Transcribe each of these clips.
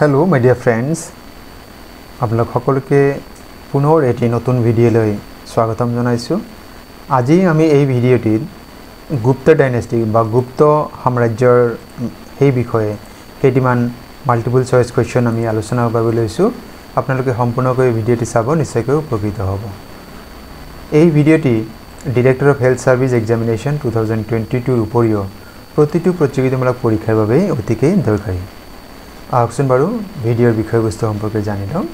Hello my dear friends आपलोक सकलोके पुनर eighty नतुन भिडिओলৈ स्वागतम जनाइছো। আজি আমি এই ভিডিওটিত गुप्त डायनेस्टी बा गुप्त साम्राज्यर সেই বিষয়ে কেইটিমান মাল্টিপল চয়েস কোৱেশ্চন আমি আলোচনা কৰিব লৈছো। আপোনালোকে সম্পূৰ্ণকৈ ভিডিওটি চাব, নিশ্চয়কৈ উপকৃত হ'ব। এই ভিডিওটি director of health service examination 2022 উপৰিও প্ৰতিটো প্ৰতিযোগিতামূলক পৰীক্ষাৰ বাবে অতিকৈ দৰকাৰী। আহকচোন বাৰু ভিডিওৰ বিষয়বস্তু সম্পৰ্কে জানি লওঁ।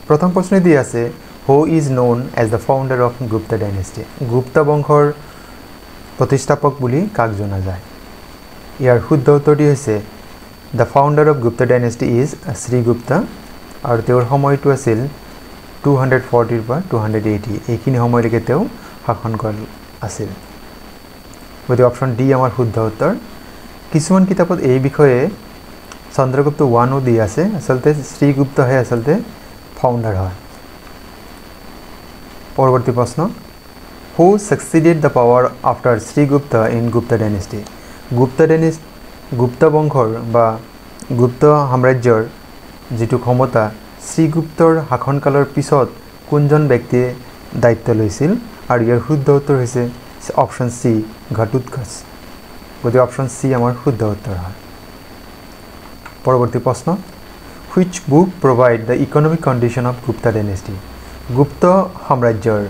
প্ৰথম প্ৰশ্ন দি আছে, who is known as the founder of Gupta dynasty? Gupta বংশৰ প্ৰতিষ্ঠাপক বুলি কাক জনা যায়? ইয়াৰ শুদ্ধ উত্তৰটি হৈছে the founder of Gupta dynasty is Sri Gupta আৰু তেওঁৰ সময়টো আছিল 240 পৰা 280। এইখিনি সময়লৈকে তেওঁ শাসন কৰা আছিল। গতিকে অপশ্যন ডি আমাৰ শুদ্ধ উত্তৰ। কিছুমান কিতাপত এই বিষয়ে চন্দ্ৰগুপ্ত 1 দি আছে, আসলতে শ্ৰীগুপ্তহে আসলতে ফাউণ্ডাৰ হয়। পৰৱৰ্তী প্ৰশ্ন, who succeeded the power after Sri Gupta in Gupta dynasty? Gupta বংশৰ বা গুপ্ত সাম্ৰাজ্যৰ যিটো ক্ষমতা শ্ৰীগুপ্তৰ শাসনকালৰ পিছত কোনজন ব্যক্তিয়ে দায়িত্ব লৈছিল? আৰু ইয়াৰ শুদ্ধ উত্তৰ হৈছে অপশ্যন সি, ঘটোৎকচ। গতিকে অপশ্যন সি আমাৰ শুদ্ধ উত্তৰ হয়। পৰৱৰ্তী প্ৰশ্ন, which book provide the economic condition of Gupta dynasty? Gupta সাম্ৰাজ্যৰ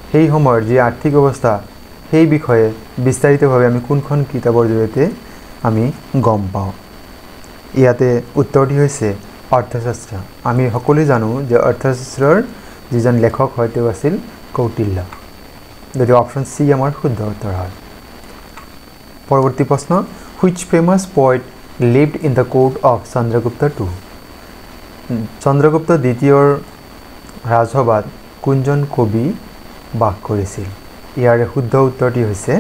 সেই সময়ৰ যি আৰ্থিক অৱস্থা সেই বিষয়ে বিস্তাৰিতভাৱে আমি কোনখন কিতাপৰ জৰিয়তে আমি গম পাওঁ? ইয়াতে উত্তৰটি হৈছে অৰ্থশাস্ত্ৰ। আমি সকলোৱে জানো যে অৰ্থশাস্ত্ৰৰ যিজন লেখক হয় তেওঁ আছিল কৌটিল্য। গতিকে অপশ্যন সি আমাৰ শুদ্ধ উত্তৰ হয়। পৰৱৰ্তী প্ৰশ্ন, which famous poet lived in the court of Chandragupta II? Chandragupta দ্বিতীয়ৰ ৰাজসভাত কোনজন কবি বাস কৰিছিল? ইয়াৰ শুদ্ধ উত্তৰটি হৈছে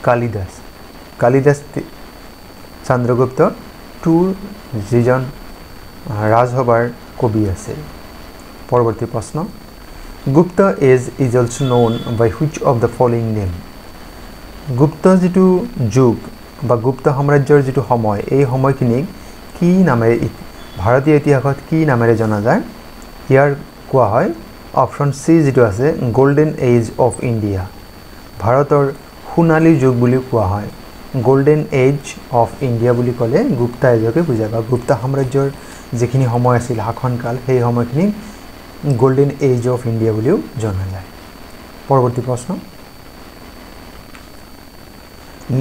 কালিদাস। কালিদাস চন্দ্ৰগুপ্ত II যিজন ৰাজসভাৰ কবি আছিল। পৰৱৰ্তী প্ৰশ্ন, Gupta age is also known by which of the following name? Gupta যিটো যুগ বা গুপ্ত সাম্ৰাজ্যৰ যিটো সময়, এই সময়খিনিক কি নামেৰে ভাৰতীয় ইতিহাসত কি নামেৰে জনা যায়? ইয়াৰ কোৱা হয় অপশ্যন সি যিটো আছে গোল্ডেন এজ অফ ইণ্ডিয়া। ভাৰতৰ সোণালী যুগ বুলি কোৱা হয়। গোল্ডেন এজ অফ ইণ্ডিয়া বুলি ক'লে গুপ্তা এজকে বুজায় বা গুপ্তা সাম্ৰাজ্যৰ যিখিনি সময় আছিল শাসনকাল, সেই সময়খিনিক গোল্ডেন এজ অফ ইণ্ডিয়া বুলিও জনা যায়। পৰৱৰ্তী প্ৰশ্ন,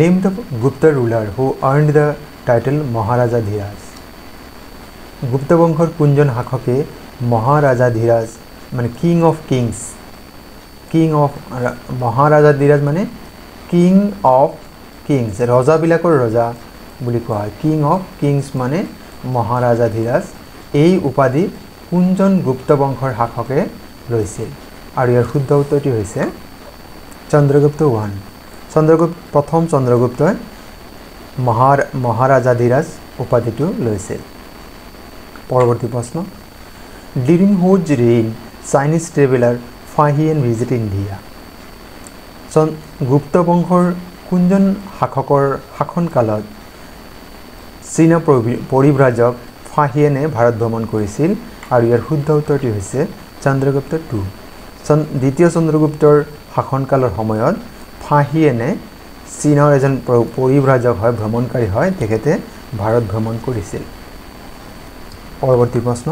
name the Gupta ruler who earned the title Maharajadhiraja? Gupta বংশৰ কোনজন শাসকে মহাৰাজাধিৰাজ মানে কিং অফ মহাৰাজাধিৰাজ মানে কিং অফ কিংছ, ৰজাবিলাকৰ ৰজা বুলি কোৱা হয়। কিং অফ কিংছ মানে মহাৰাজাধিৰাজ। এই উপাধি কোনজন গুপ্ত বংশৰ শাসকে লৈছিল? আৰু ইয়াৰ শুদ্ধ উত্তৰটি হৈছে চন্দ্ৰগুপ্ত 1। প্ৰথম চন্দ্ৰগুপ্তই মহাৰাজাধিৰাজ উপাধিটো লৈছিল। পৰৱৰ্তী প্ৰশ্ন, during whose reign Chinese traveller Fahien visit India? Gupta বংশৰ কোনজন শাসকৰ শাসনকালত চীনা পৰিব্ৰাজক ফাহিয়েনে ভাৰত ভ্ৰমণ কৰিছিল? আৰু ইয়াৰ শুদ্ধ উত্তৰটি হৈছে চন্দ্ৰগুপ্ত 2। দ্বিতীয় চন্দ্ৰগুপ্তৰ শাসনকালৰ সময়ত ফাহিয়েনে চীনৰ এজন পৰিব্ৰাজক হয়, ভ্ৰমণকাৰী হয়, তেখেতে ভাৰত ভ্ৰমণ কৰিছিল। পৰৱৰ্তী প্ৰশ্ন,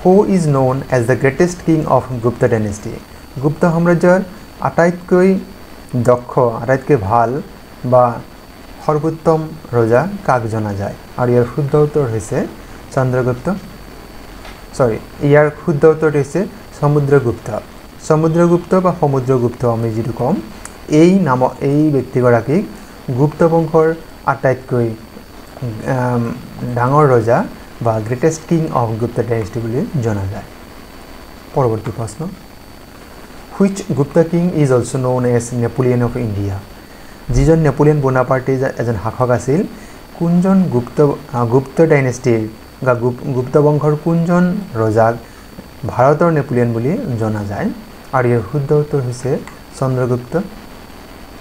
who is known as the greatest king of Gupta dynasty? Gupta সাম্ৰাজ্যৰ আটাইতকৈ দক্ষ, আটাইতকৈ ভাল বা সৰ্বোত্তম ৰজা কাক জনা যায়? আৰু ইয়াৰ শুদ্ধ উত্তৰ হৈছে ইয়াৰ শুদ্ধ উত্তৰটি হৈছে সমুদ্ৰগুপ্ত। সমুদ্ৰগুপ্ত বা সমুদ্ৰগুপ্ত আমি যিটো ক'ম, এই ব্যক্তিগৰাকীক গুপ্ত বংশৰ আটাইতকৈ ডাঙৰ ৰজা বা greatest king of Gupta dynasty বুলি জনা যায়। পৰৱৰ্তী প্ৰশ্ন, which Gupta king is also known as Napoleon of India? যিজন নেপোলিয়ন বোনাপাৰ্টে এজন শাসক আছিল, কোনজন গুপ্ত ডাইনেষ্টিৰ বা গুপ্ত বংশৰ কোনজন ৰজাক ভাৰতৰ নেপোলিয়ন বুলি জনা যায়? আৰু ইয়াৰ শুদ্ধ উত্তৰ হৈছে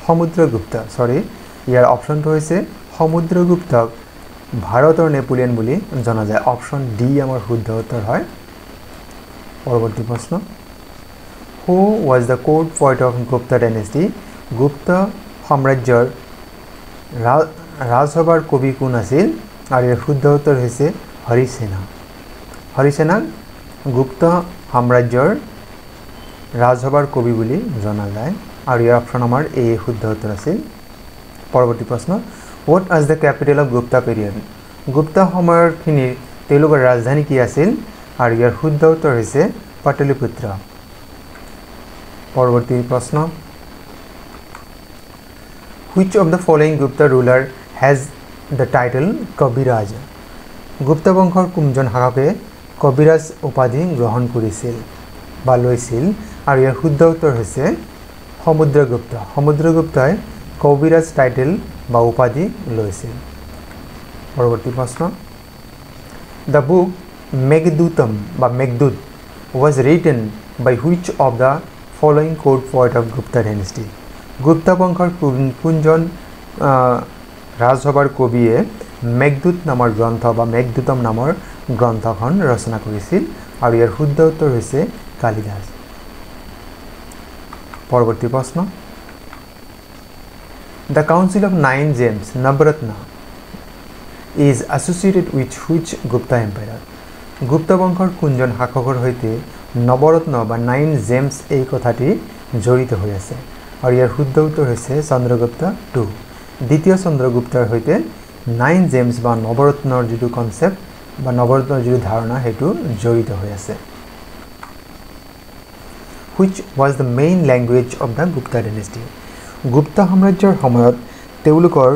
সমুদ্ৰগুপ্ত। ইয়াৰ অপশ্যনটো হৈছে সমুদ্ৰগুপ্তক ভাৰতৰ নেপোলিয়ন বুলি জনা যায় অপশন ডি আমাৰ শুদ্ধ উত্তৰ হয় পৰৱৰ্তী প্ৰশ্ন who was the court poet of Gupta dynasty Gupta সাম্ৰাজ্যৰ ৰাজসভাৰ কবি কোন আছিল আৰু ইয়াৰ শুদ্ধ উত্তৰ হৈছে হৰিসেনা হৰিসেনাক গুপ্তা সাম্ৰাজ্যৰ ৰাজসভাৰ কবি বুলি জনা যায় আৰু ইয়াৰ অপশন আমাৰ এ শুদ্ধ উত্তৰ আছিল পৰৱৰ্তী প্ৰশ্ন What was the capital of Gupta period? Gupta সময়ৰখিনিৰ তেওঁলোকৰ ৰাজধানী কি আছিল আৰু ইয়াৰ শুদ্ধ উত্তৰ হৈছে পাটলিপুত্ৰ পৰৱৰ্তী প্ৰশ্ন Which of the following Gupta ruler has the title Kabiraj? Gupta বংশৰ কোনজন শাসকে কবিৰাজ উপাধি গ্ৰহণ কৰিছিল বা লৈছিল আৰু ইয়াৰ শুদ্ধ উত্তৰ হৈছে সমুদ্ৰগুপ্ত সমুদ্ৰগুপ্তই কবিৰাজ টাইটেল বা উপাধি লৈছিল পৰৱৰ্তী প্ৰশ্ন The book Meghdootam বা Meghaduta was written by which of the following court poet of Gupta dynasty Gupta বংশৰ কোনজন ৰাজসভাৰ কবিয়ে মেঘদূত নামৰ গ্ৰন্থ বা মেঘদূতম নামৰ গ্ৰন্থখন ৰচনা কৰিছিল আৰু ইয়াৰ শুদ্ধ উত্তৰ হৈছে কালিদাস পৰৱৰ্তী প্ৰশ্ন The Council of Nine Gems, Navratna, is associated with which Gupta Empire? Gupta বংশৰ কোনজন শাসকৰ হৈতে নৱৰত্ন বা 9 জেমছ এই কথাটি জড়িত হৈ আছে আৰু ইয়াৰ শুদ্ধ উত্তৰ হৈছে চন্দ্ৰগুপ্ত 2 দ্বিতীয় চন্দ্ৰগুপ্তৰ হৈতে 9 জেমছ বা নৱৰত্নৰ যিটো কনসেপ্ট বা নৱৰত্নৰ যিটো ধাৰণা হেতু জড়িত হৈ আছে Which was the main language of the Gupta dynasty? Gupta সাম্ৰাজ্যৰ সময়ত তেওঁলোকৰ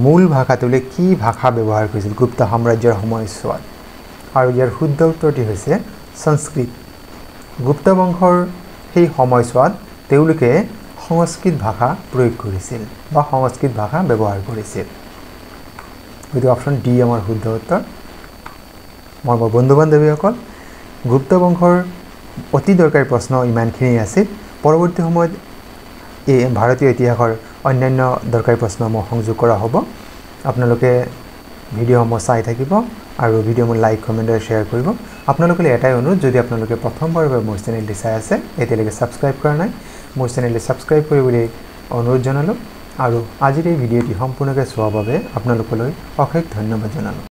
মূল ভাষা তেওঁলোকে কি ভাষা ব্যৱহাৰ কৰিছিল গুপ্তা সাম্ৰাজ্যৰ সময়ছোৱাত আৰু ইয়াৰ শুদ্ধ উত্তৰটি হৈছে সংস্কৃত গুপ্তা বংশৰ সেই সময়ছোৱাত তেওঁলোকে সংস্কৃত ভাষা প্ৰয়োগ কৰিছিল বা সংস্কৃত ভাষা ব্যৱহাৰ কৰিছিল এইটো অপশন ডি আমাৰ শুদ্ধ উত্তৰ মোৰ বন্ধু বান্ধৱীসকল গুপ্তা বংশৰ অতি দৰকাৰী প্ৰশ্ন ইমানখিনি আছিল পৰৱৰ্তী সময়ত এই ভাৰতীয় ইতিহাসৰ অন্যান্য দৰকাৰী প্ৰশ্ন মই সংযোগ কৰা হ'ব আপোনালোকে ভিডিঅ'সমূহ চাই থাকিব আৰু ভিডিঅ'সমূহ লাইক কমেন্ট আৰু শ্বেয়াৰ কৰিব আপোনালোকলৈ এটাই অনুৰোধ যদি আপোনালোকে প্ৰথমবাৰৰ বাবে মোৰ চেনেলটি চাই আছে এতিয়ালৈকে সাবস্ক্ৰাইব কৰা নাই মোৰ চেনেলটি সাবস্ক্ৰাইব কৰিবলৈ অনুৰোধ জনালোঁ আৰু আজিৰ এই ভিডিঅ'টি সম্পূৰ্ণকৈ চোৱাৰ বাবে আপোনালোকলৈ অশেষ ধন্যবাদ জনালোঁ